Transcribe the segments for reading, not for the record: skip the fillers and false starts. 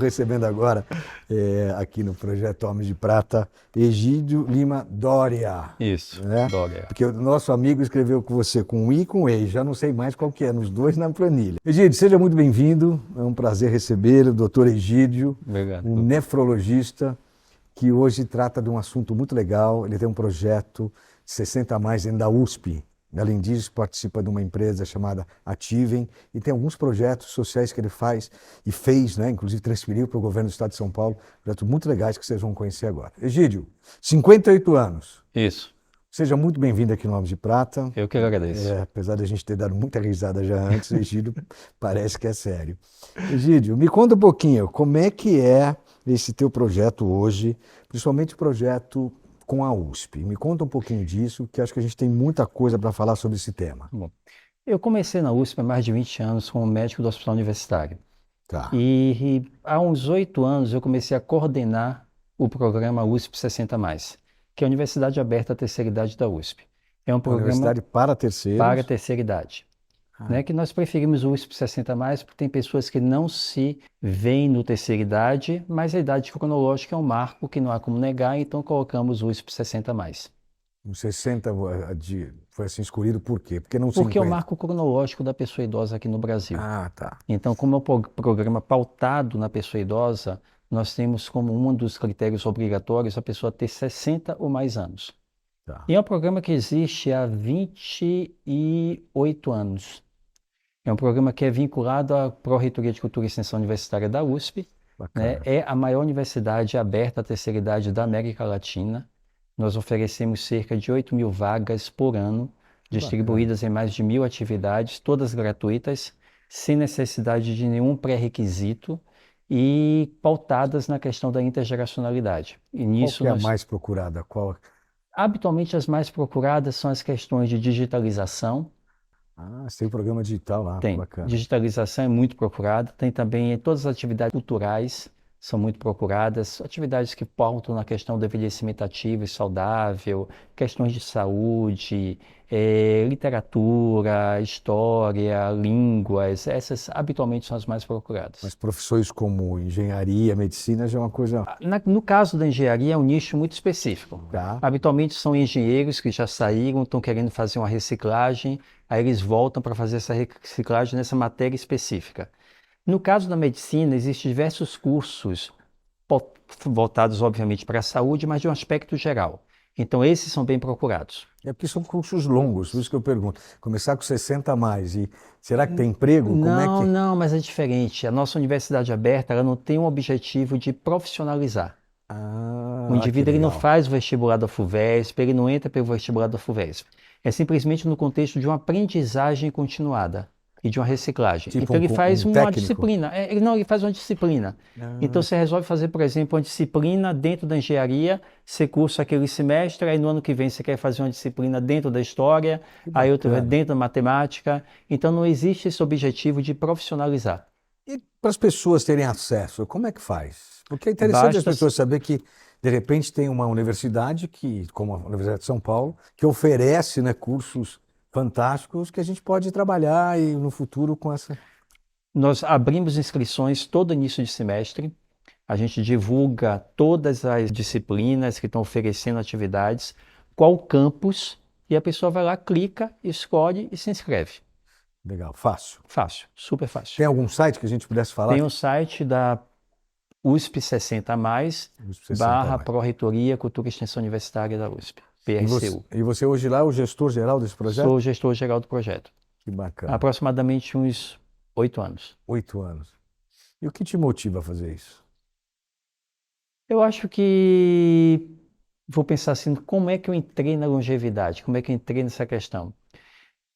recebendo agora, aqui no Projeto Homens de Prata, Egídio Lima Dória. Isso, Né? Dória. Porque o nosso amigo escreveu com você com I e com E, já não sei mais qual que é, nos dois na planilha. Egídio, seja muito bem-vindo, é um prazer recebê-lo, doutor Egídio, Obrigado. um nefrologista que hoje trata de um assunto muito legal. Ele tem um projeto 60 a mais dentro da USP. Além disso, participa de uma empresa chamada Ativem e tem alguns projetos sociais que ele faz e fez, né? Inclusive transferiu para o governo do estado de São Paulo, projetos muito legais que vocês vão conhecer agora. Egídio, 58 anos. Isso. Seja muito bem-vindo aqui no Homens de Prata. Eu que agradeço. Apesar de a gente ter dado muita risada já antes, Egídio parece que é sério. Egídio, me conta um pouquinho, como é que é esse teu projeto hoje, principalmente o projeto com a USP. Me conta um pouquinho disso, que acho que a gente tem muita coisa para falar sobre esse tema. Bom, eu comecei na USP há mais de 20 anos como médico do Hospital Universitário. Tá. E há uns 8 anos eu comecei a coordenar o programa USP 60 mais, que é a Universidade Aberta à Terceira Idade da USP. É um programa Universidade para terceiros. para a terceira idade. Né, que nós preferimos o USP 60 mais porque tem pessoas que não se veem no terceira idade, mas a idade cronológica é um marco que não há como negar, então colocamos o USP 60 mais. O 60 foi assim escolhido por quê? Porque não Porque 50. é o marco cronológico da pessoa idosa aqui no Brasil. Ah, tá. Então, como é um programa pautado na pessoa idosa, nós temos como um dos critérios obrigatórios a pessoa ter 60 ou mais anos. Tá. E é um programa que existe há 28 anos. É um programa que é vinculado à Pró-Reitoria de Cultura e Extensão Universitária da USP. Né? É a maior universidade aberta à terceira idade da América Latina. Nós oferecemos cerca de 8.000 vagas por ano, distribuídas em mais de 1.000 atividades, todas gratuitas, sem necessidade de nenhum pré-requisito e pautadas na questão da intergeracionalidade. E nisso Qual que é a mais procurada? Habitualmente as mais procuradas são as questões de digitalização. Você tem um programa digital lá, Tem. bacana. Digitalização é muito procurada. Tem também todas as atividades culturais são muito procuradas. Atividades que pautam na questão do envelhecimento ativo e saudável, questões de saúde, literatura, história, línguas. Essas habitualmente são as mais procuradas. Mas profissões como engenharia, medicina já é uma coisa... No caso da engenharia é um nicho muito específico. Tá. Habitualmente são engenheiros que já saíram, estão querendo fazer uma reciclagem, aí eles voltam para fazer essa reciclagem nessa matéria específica. No caso da medicina, existem diversos cursos voltados, obviamente, para a saúde, mas de um aspecto geral. Então, esses são bem procurados. É porque são cursos longos, por isso que eu pergunto. Começar com 60 a mais, e será que tem emprego? Não, mas é diferente. A nossa universidade aberta, ela não tem um objetivo de profissionalizar. O indivíduo ele não faz o vestibular da FUVESP, ele não entra pelo vestibular da FUVESP. É simplesmente no contexto de uma aprendizagem continuada e de uma reciclagem. Tipo então ele faz uma técnico? Disciplina. Ele faz uma disciplina. Então você resolve fazer, por exemplo, uma disciplina dentro da engenharia, você cursa aquele semestre, aí no ano que vem você quer fazer uma disciplina dentro da história, aí outra dentro da matemática. Então não existe esse objetivo de profissionalizar. E para as pessoas terem acesso, como é que faz? Porque é interessante as pessoas saberem que, de repente, tem uma universidade, como a Universidade de São Paulo, que oferece, né, cursos fantásticos que a gente pode trabalhar e no futuro com essa... Nós abrimos inscrições todo início de semestre. A gente divulga todas as disciplinas que estão oferecendo atividades, qual campus, e a pessoa vai lá, clica, escolhe e se inscreve. Legal, fácil. Fácil, super fácil. Tem algum site que a gente pudesse falar? Tem o site da USP 60 mais, / Pró-Reitoria Cultura e Extensão Universitária da USP, PRCU. E você hoje lá é o gestor geral desse projeto? Sou o gestor geral do projeto. Que bacana. Há aproximadamente uns 8 anos. 8 anos. E o que te motiva a fazer isso? Eu acho que vou pensar assim, como é que eu entrei na longevidade? Como é que eu entrei nessa questão?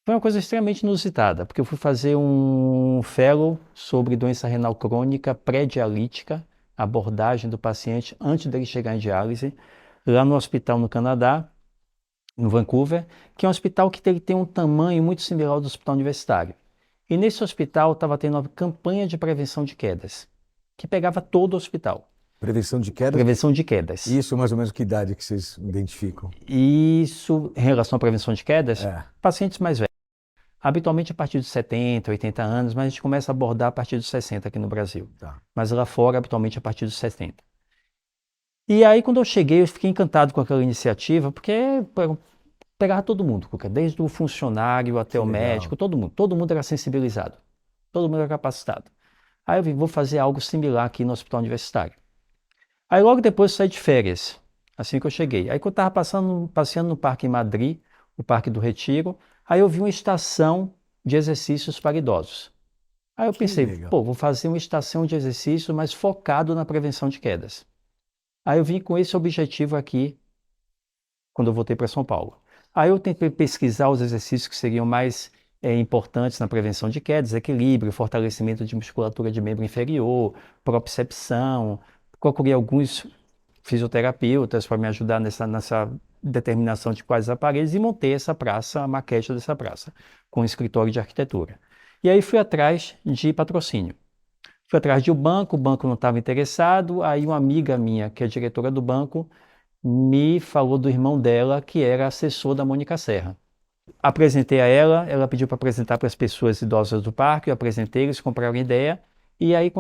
Foi uma coisa extremamente inusitada, porque eu fui fazer um fellow sobre doença renal crônica pré-dialítica, abordagem do paciente antes dele chegar em diálise, lá no hospital no Canadá, no Vancouver, que é um hospital que tem um tamanho muito similar ao do hospital universitário. E nesse hospital estava tendo uma campanha de prevenção de quedas, que pegava todo o hospital. Prevenção de quedas? Prevenção de quedas. Isso, mais ou menos, que idade que vocês identificam? Isso, em relação à prevenção de quedas, pacientes mais velhos. Habitualmente a partir dos 70, 80 anos, mas a gente começa a abordar a partir dos 60 aqui no Brasil. Tá. Mas lá fora, habitualmente a partir dos 70. E aí, quando eu cheguei, eu fiquei encantado com aquela iniciativa, porque pegava todo mundo, desde o funcionário até Que o legal. médico, todo mundo era sensibilizado, todo mundo era capacitado. Aí eu vou fazer algo similar aqui no hospital universitário. Aí logo depois eu saí de férias, assim que eu cheguei. Aí quando eu estava passeando no parque em Madrid, o Parque do Retiro, aí eu vi uma estação de exercícios para idosos. Aí eu pensei, legal. vou fazer uma estação de exercício, mas focado na prevenção de quedas. Aí eu vim com esse objetivo aqui, quando eu voltei para São Paulo. Aí eu tentei pesquisar os exercícios que seriam mais importantes na prevenção de quedas, equilíbrio, fortalecimento de musculatura de membro inferior, propriocepção. Procurei alguns fisioterapeutas para me ajudar nessa determinação de quais aparelhos e montei essa praça, a maquete dessa praça, com um escritório de arquitetura. E aí fui atrás de patrocínio. Fui atrás de um banco, o banco não estava interessado, aí uma amiga minha, que é diretora do banco, me falou do irmão dela, que era assessor da Mônica Serra. Apresentei a ela pediu para apresentar para as pessoas idosas do parque, eu apresentei, eles compraram a ideia, e aí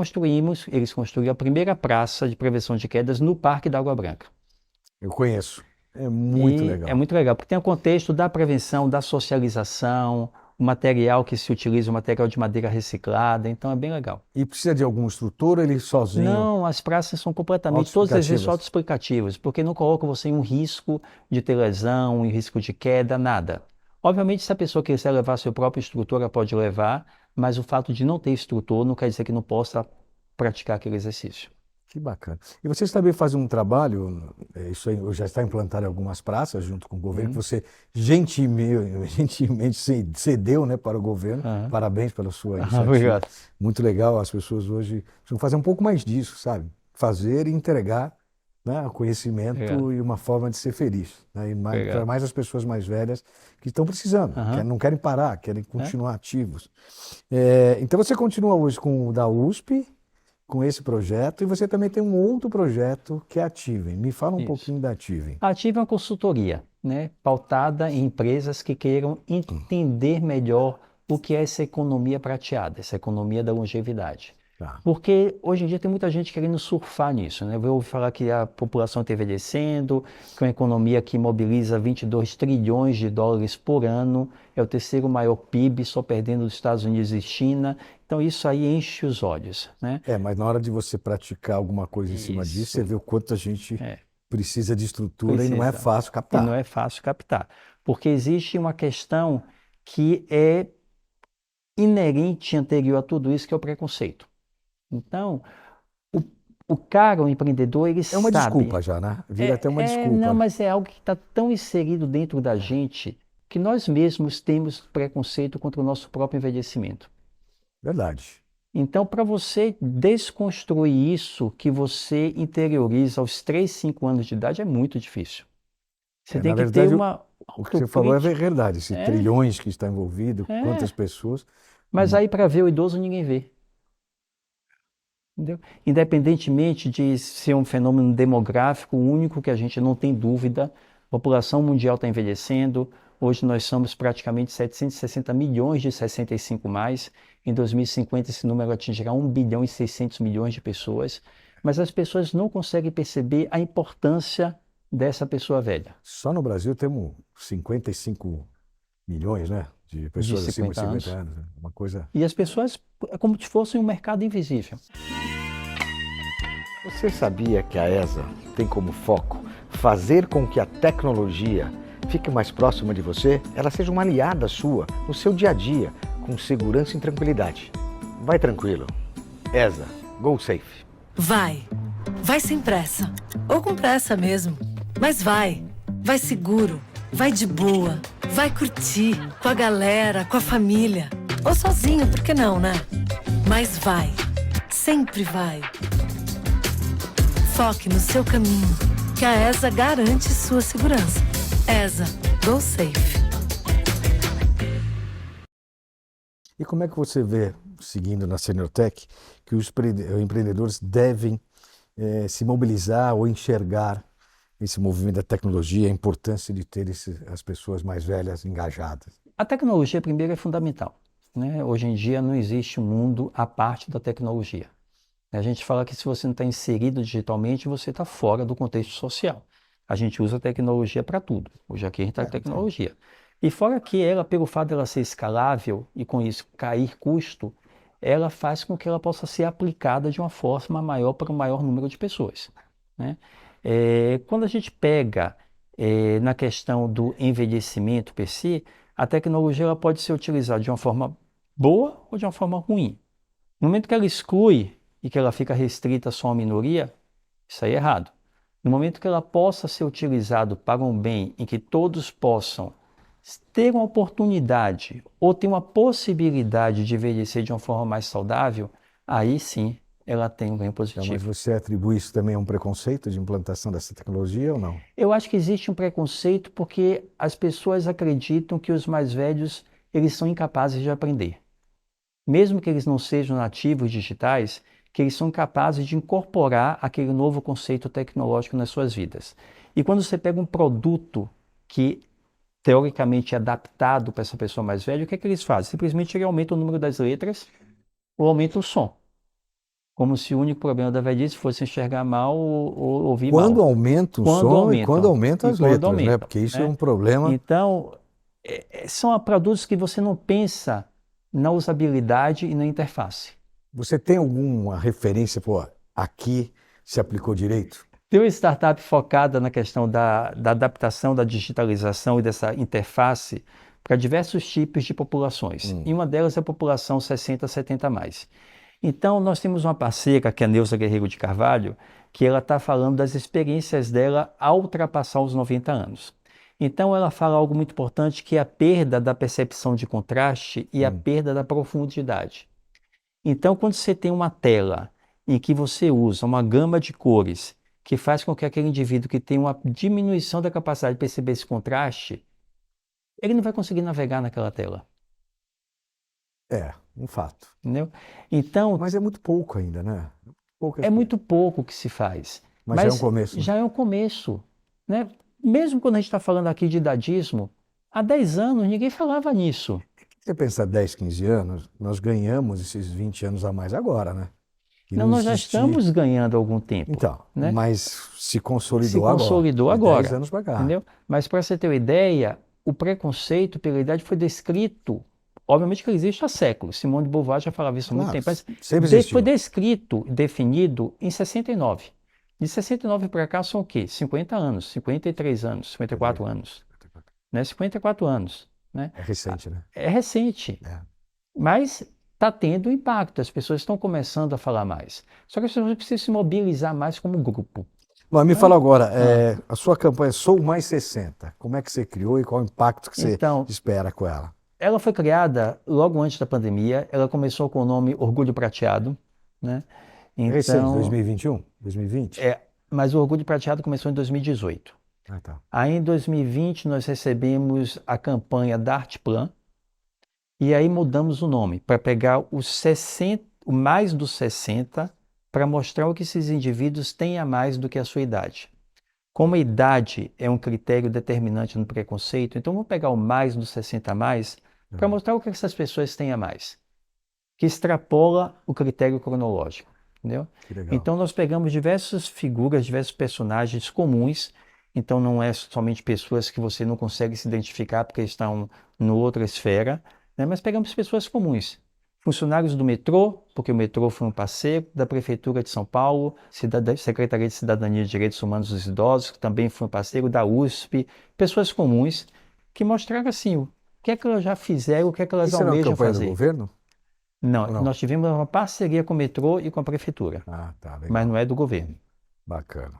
eles construíram a primeira praça de prevenção de quedas no Parque da Água Branca. Eu conheço. É muito E legal. é muito legal, porque tem o contexto da prevenção, da socialização, o material que se utiliza, o material de madeira reciclada, então é bem legal. E precisa de algum instrutor ou ele sozinho? Não, as praças são completamente, todos os exercícios Autoexplicativas. autoexplicativos, porque não colocam você em um risco de ter lesão, em risco de queda, nada. Obviamente, se a pessoa quiser levar seu próprio instrutor, ela pode levar, mas o fato de não ter instrutor não quer dizer que não possa praticar aquele exercício. Que bacana. E vocês também fazem um trabalho, isso aí já está implantado em algumas praças, junto com o governo, que você gentilmente cedeu, né, para o governo. Aham. Parabéns pela sua iniciativa. Obrigado. Muito legal, as pessoas hoje precisam fazer um pouco mais disso, sabe? Fazer e entregar, né, o conhecimento Obrigado. e uma forma de ser feliz, né? E Obrigado. para mais as pessoas mais velhas que estão precisando, Aham. não querem parar, querem continuar ativos. Então você continua hoje com o da USP, com esse projeto, e você também tem um outro projeto que é a Ativem. Me fala um Isso. pouquinho da Ativem. A Ativa é uma consultoria, né, pautada em empresas que queiram entender melhor o que é essa economia prateada, essa economia da longevidade. Tá. Porque hoje em dia tem muita gente querendo surfar nisso, né? Eu ouvi falar que a população está envelhecendo, que é uma economia que mobiliza 22 trilhões de dólares por ano, é o terceiro maior PIB, só perdendo dos Estados Unidos e China. Então isso aí enche os olhos, né? Mas na hora de você praticar alguma coisa em cima disso, Isso. você vê o quanto a gente É. precisa de estrutura e não é Precisa. fácil E captar. não é fácil captar, porque existe uma questão que é inerente anterior a tudo isso, que é o preconceito. Então, o cara, o empreendedor, ele É uma sabe. desculpa já, né? Vira até uma desculpa. Não, mas é algo que está tão inserido dentro da gente que nós mesmos temos preconceito contra o nosso próprio envelhecimento. Verdade. Então, para você desconstruir isso que você interioriza aos 3, 5 anos de idade é muito difícil. Você tem Na que ter verdade, uma o que você falou é autocrítica. verdade. Esses trilhões que está envolvido, quantas pessoas. Mas aí para ver o idoso ninguém vê. Entendeu? Independentemente de ser um fenômeno demográfico, o único que a gente não tem dúvida, a população mundial está envelhecendo. Hoje nós somos praticamente 760 milhões de 65 mais. Em 2050 esse número atingirá 1 bilhão e 600 milhões de pessoas. Mas as pessoas não conseguem perceber a importância dessa pessoa velha. Só no Brasil temos 55 milhões, né, de pessoas acima de 50 anos. Uma coisa. E as pessoas é como se fossem um mercado invisível. Você sabia que a ESA tem como foco fazer com que a tecnologia fique mais próxima de você, ela seja uma aliada sua no seu dia a dia, com segurança e tranquilidade? Vai tranquilo. ESA, go safe. Vai. Vai sem pressa. Ou com pressa mesmo. Mas vai. Vai seguro. Vai de boa. Vai curtir. Com a galera, com a família. Ou sozinho, por que não, né? Mas vai. Sempre vai. Foque no seu caminho, que a ESA garante sua segurança. ESA, go safe. E como é que você vê, seguindo na Seniortech, que os empreendedores devem se mobilizar ou enxergar esse movimento da tecnologia, a importância de ter as pessoas mais velhas engajadas? A tecnologia, primeiro, é fundamental, né? Hoje em dia não existe um mundo à parte da tecnologia. A gente fala que se você não está inserido digitalmente, você está fora do contexto social. A gente usa a tecnologia para tudo. Hoje aqui a gente está com tecnologia. E fora que ela, pelo fato dela ser escalável e com isso cair custo, ela faz com que ela possa ser aplicada de uma forma maior para um maior número de pessoas, né? Quando a gente pega na questão do envelhecimento per se, a tecnologia ela pode ser utilizada de uma forma boa ou de uma forma ruim. No momento que ela exclui e que ela fica restrita só a uma minoria, isso aí é errado. No momento que ela possa ser utilizada para um bem em que todos possam ter uma oportunidade ou ter uma possibilidade de envelhecer de uma forma mais saudável, aí sim ela tem um ganho Então, positivo. mas você atribui isso também a um preconceito de implantação dessa tecnologia ou não? Eu acho que existe um preconceito porque as pessoas acreditam que os mais velhos eles são incapazes de aprender. Mesmo que eles não sejam nativos digitais, que eles são capazes de incorporar aquele novo conceito tecnológico nas suas vidas. E quando você pega um produto que teoricamente é adaptado para essa pessoa mais velha, o que é que eles fazem? Simplesmente ele aumenta o número das letras ou aumenta o som. Como se o único problema da velhice fosse enxergar mal ou ouvir mal. Quando aumenta o som e quando aumenta as letras, né? Porque isso é um problema. Então, são produtos que você não pensa na usabilidade e na interface. Você tem alguma referência, pô, aqui se aplicou direito? Tem uma startup focada na questão da adaptação, da digitalização e dessa interface para diversos tipos de populações. E uma delas é a população 60, 70 a mais. Então, nós temos uma parceira, que é a Neuza Guerreiro de Carvalho, que ela está falando das experiências dela ao ultrapassar os 90 anos. Então, ela fala algo muito importante, que é a perda da percepção de contraste e a perda da profundidade. Então, quando você tem uma tela em que você usa uma gama de cores que faz com que aquele indivíduo que tem uma diminuição da capacidade de perceber esse contraste, ele não vai conseguir navegar naquela tela. É, um fato. Entendeu? Então, mas é muito pouco ainda, né? É muito pouco que se faz. Mas já é um começo. Né? Já é um começo, né? Mesmo quando a gente está falando aqui de idadismo, há 10 anos ninguém falava nisso. Você pensa 10, 15 anos, nós ganhamos esses 20 anos a mais agora, né? Não, nós já estamos ganhando há algum tempo. Então, né? Mas se consolidou agora. 10 anos para cá. Entendeu? Mas para você ter uma ideia, o preconceito pela idade foi descrito, obviamente que ele existe há séculos, Simone de Beauvoir já falava isso há muito tempo, mas foi descrito, definido em 69. De 69 para cá são o quê? 50 anos, 53 anos, 54 anos. Né? 54 anos. Né? É recente, né? É recente. Mas está tendo impacto, as pessoas estão começando a falar mais. Só que as pessoas precisam se mobilizar mais como grupo. Bom, me fala agora, a sua campanha Sou Mais 60, como é que você criou e qual o impacto que você espera com ela? Ela foi criada logo antes da pandemia, ela começou com o nome Orgulho Prateado. Né? Então, recente, 2021? 2020? Mas o Orgulho Prateado começou em 2018. Tá. Aí em 2020 nós recebemos a campanha da Artplan, e aí mudamos o nome para pegar os 60, o mais dos 60, para mostrar o que esses indivíduos têm a mais do que a sua idade. Como a idade é um critério determinante no preconceito, então vamos pegar o mais dos 60 a mais para mostrar o que essas pessoas têm a mais, que extrapola o critério cronológico. Entendeu? Então nós pegamos diversas figuras, diversos personagens comuns. Então não é somente pessoas que você não consegue se identificar porque estão em outra esfera, né? Mas pegamos pessoas comuns. Funcionários do metrô, porque o metrô foi um parceiro, da Prefeitura de São Paulo, Secretaria de Cidadania e Direitos Humanos dos Idosos, que também foi um parceiro, da USP, pessoas comuns que mostraram assim o que é que elas já fizeram, o que é que elas almejam fazer. Do governo? Não, nós tivemos uma parceria com o metrô e com a Prefeitura, legal. Mas não é do governo. Bacana.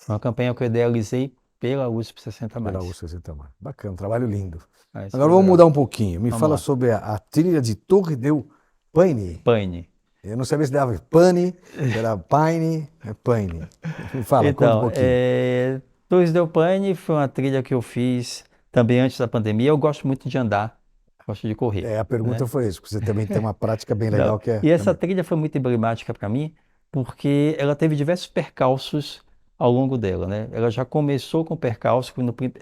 Uma campanha que eu idealizei pela USP 60+. Pela USP 60+. Bacana, trabalho lindo. Agora vamos mudar um pouquinho. Me fala sobre a trilha de Torre del Paine. Paine. Eu não sabia se dava Pane, se era Paine, Paine. Me fala, conta um pouquinho. Torre del Paine foi uma trilha que eu fiz também antes da pandemia. Eu gosto muito de andar, gosto de correr. A pergunta foi isso, porque você também tem uma prática bem legal. Não. Que é... E essa trilha foi muito emblemática para mim, porque ela teve diversos percalços ao longo dela, né? Ela já começou com percalço,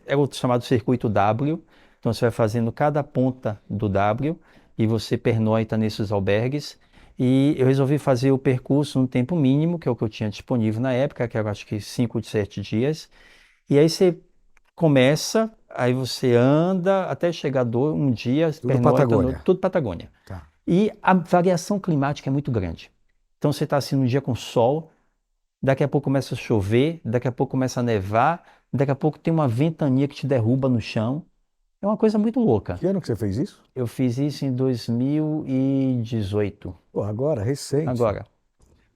era o chamado Circuito W. Então você vai fazendo cada ponta do W e você pernoita nesses albergues. E eu resolvi fazer o percurso no tempo mínimo, que é o que eu tinha disponível na época, que era acho que 5 de 7 dias. E aí você começa, aí você anda até chegar um dia, Tudo pernoita Patagônia. tudo Patagônia. Tá. E a variação climática é muito grande. Então você está assim num dia com sol, daqui a pouco começa a chover, daqui a pouco começa a nevar, daqui a pouco tem uma ventania que te derruba no chão. É uma coisa muito louca. Que ano que você fez isso? Eu fiz isso em 2018, Pô, agora, recente. agora.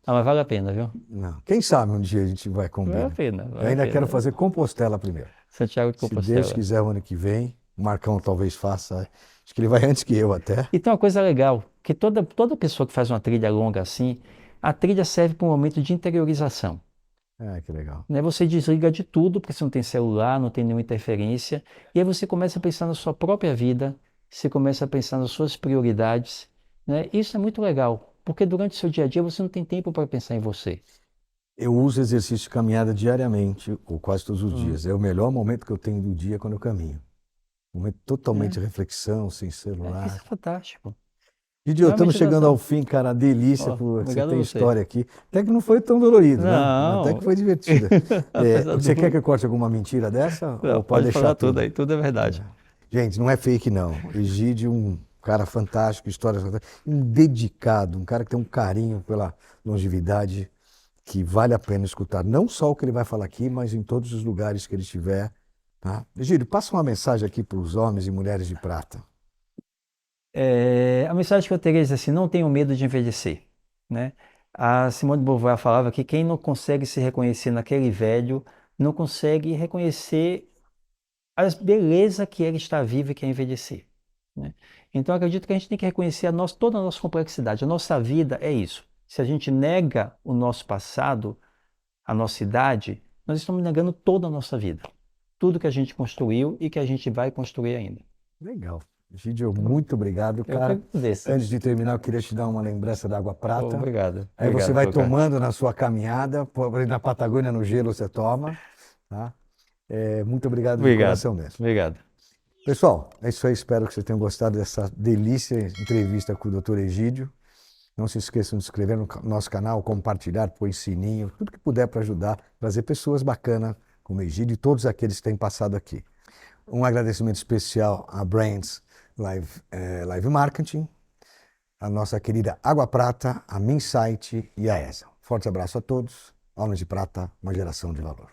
Ah, mas vale a pena, viu? Não. Quem sabe um dia a gente vai Vale a combinar. pena. Eu Vale a ainda pena. quero fazer Compostela primeiro. Santiago de Se Compostela. Deus quiser, o ano que vem, o Marcão talvez faça. Acho que ele vai antes que eu até. E tem uma coisa legal, que toda pessoa que faz uma trilha longa assim, a trilha serve para um momento de interiorização. Ah, que legal. Né? Você desliga de tudo, porque você não tem celular, não tem nenhuma interferência, e aí você começa a pensar na sua própria vida, você começa a pensar nas suas prioridades, né? Isso é muito legal, porque durante o seu dia a dia você não tem tempo para pensar em você. Eu uso exercício de caminhada diariamente, ou quase todos os dias. É o melhor momento que eu tenho do dia quando eu caminho. Momento totalmente de reflexão, sem Isso celular. é fantástico. Didio, estamos Realmente chegando dá- ao fim, cara. Delícia, Ó, você obrigado tem a você. história aqui. Até que não foi tão dolorido, né? Não. Até que foi divertido. Apesar Você do- quer que eu corte alguma mentira dessa? Não, Ou pode deixar falar tudo aí, tudo é verdade. Gente, não é fake, não. Egídio, um cara fantástico, histórias fantásticas, um dedicado, um cara que tem um carinho pela longevidade que vale a pena escutar. Não só o que ele vai falar aqui, mas em todos os lugares que ele estiver. Tá? Egídio, passa uma mensagem aqui para os homens e mulheres de prata. A mensagem que eu teria é assim, não tenham medo de envelhecer, né? A Simone de Beauvoir falava que quem não consegue se reconhecer naquele velho, não consegue reconhecer a beleza que ele está vivo e que é envelhecer, né? Então eu acredito que a gente tem que reconhecer toda a nossa complexidade. A nossa vida é isso. Se a gente nega o nosso passado, a nossa idade, nós estamos negando toda a nossa vida. Tudo que a gente construiu e que a gente vai construir ainda. Legal. Egídio, muito obrigado, Eu cara. que agradeço. Antes de terminar, eu queria te dar uma lembrança da Água Prata. Obrigado. Aí você Obrigado, vai Tocar. tomando na sua caminhada, na Patagônia, no gelo, você toma. Tá? Muito obrigado de Obrigado. coração mesmo. Obrigado. Pessoal, é isso aí. Espero que vocês tenham gostado dessa delícia entrevista com o Dr. Egídio. Não se esqueçam de se inscrever no nosso canal, compartilhar, pôr sininho, tudo que puder para ajudar, trazer pessoas bacanas como Egídio e todos aqueles que têm passado aqui. Um agradecimento especial à Brands Live Marketing, a nossa querida Água Prata, a Minsight e a ESA. Forte abraço a todos. Almas de Prata, uma geração de valor.